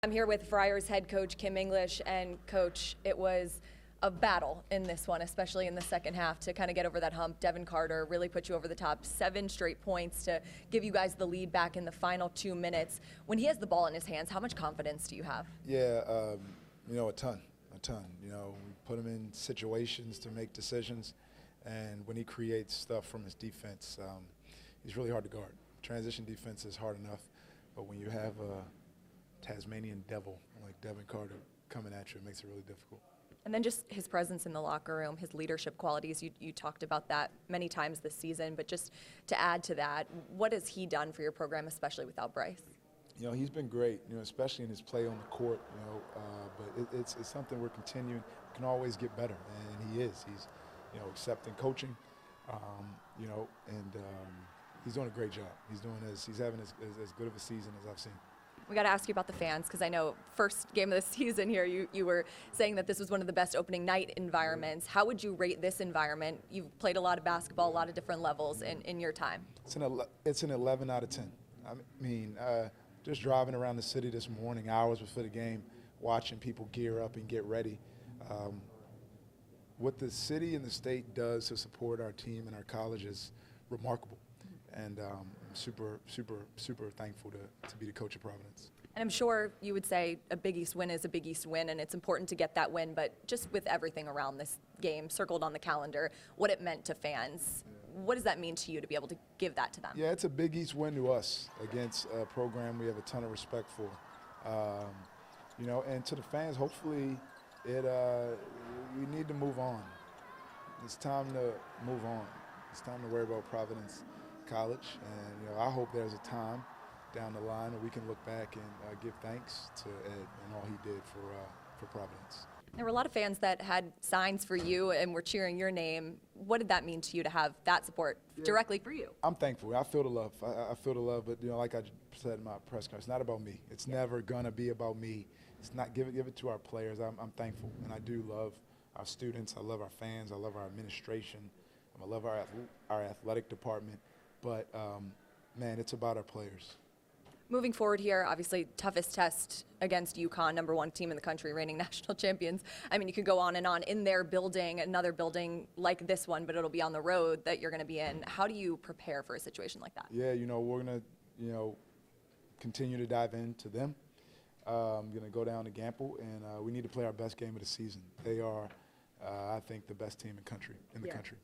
I'm here with Friars head coach Kim English, and coach, it was a battle in this one, especially in the second half, to kind of get over that hump. Devin Carter really put you over the top, 7 straight points to give you guys the lead back in the final 2 minutes. When he has the ball in his hands, how much confidence do you have? Yeah, a ton. We put him in situations to make decisions, and when he creates stuff from his defense, he's really hard to guard. Transition defense is hard enough, but when you have a Tasmanian devil like Devin Carter coming at you, it makes it really difficult. And then just his presence in the locker room, his leadership qualities, you talked about that many times this season, but just to add to that, what has he done for your program, especially without Bryce? He's been great, especially in his play on the court, but it's something we're continuing. We can always get better, and he is. He's, accepting coaching, and he's doing a great job. He's having as good of a season as I've seen. We got to ask you about the fans, because I know first game of the season here, you were saying that this was one of the best opening night environments. How would you rate this environment? You've played a lot of basketball, a lot of different levels in your time. It's an 11 out of 10. I mean, just driving around the city this morning, hours before the game, watching people gear up and get ready. What the city and the state does to support our team and our college is remarkable. And I'm super, super, super thankful to be the coach of Providence. And I'm sure you would say a Big East win is a Big East win, and it's important to get that win, but just with everything around this game circled on the calendar, what it meant to fans, what does that mean to you to be able to give that to them? Yeah, it's a Big East win to us against a program we have a ton of respect for. And to the fans, hopefully we need to move on. It's time to move on. It's time to worry about Providence College, and I hope there's a time down the line where we can look back and give thanks to Ed and all he did for Providence. There were a lot of fans that had signs for you and were cheering your name. What did that mean to you to have that support directly for you? I'm thankful. I feel the love. I feel the love, but like I said in my press conference, it's not about me. It's never gonna be about me. It's not. Give it to our players. I'm thankful, and I do love our students. I love our fans. I love our administration. I love our athletic department. But, man, it's about our players. Moving forward here, obviously, toughest test against UConn, #1 team in the country, reigning national champions. I mean, you could go on and on. In their building, another building like this one, but it'll be on the road that you're going to be in. How do you prepare for a situation like that? Yeah, we're going to, continue to dive into them. I'm going to go down to Gamble, and we need to play our best game of the season. They are, I think, the best team in the country.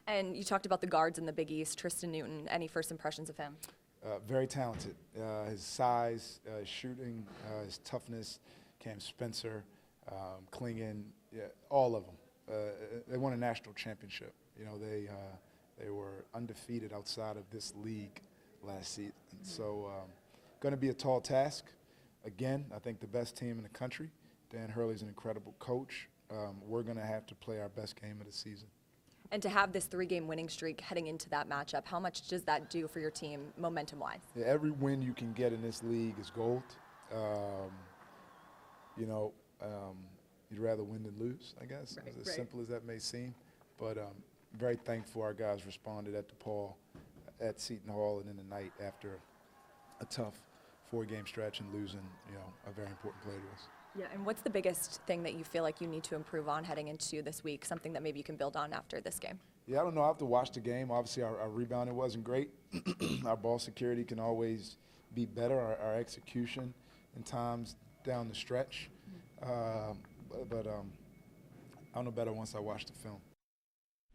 And you talked about the guards in the Big East, Tristan Newton. Any first impressions of him? Very talented. His size, his shooting, his toughness, Cam Spencer, Klingon, all of them. They won a national championship. They were undefeated outside of this league last season. So going to be a tall task. Again, I think the best team in the country. Dan Hurley's an incredible coach. We're going to have to play our best game of the season. And to have this 3-game winning streak heading into that matchup, how much does that do for your team momentum-wise? Yeah, every win you can get in this league is gold. You'd rather win than lose, I guess, as simple as that may seem. But very thankful our guys responded at DePaul, at Seton Hall, and in the night after a tough 4-game stretch and losing, a very important play to us. Yeah, and what's the biggest thing that you feel like you need to improve on heading into this week, something that maybe you can build on after this game? Yeah, I don't know. I have to watch the game. Obviously, our rebounding wasn't great. Our ball security can always be better, our execution in times down the stretch. But I'll know better once I watch the film.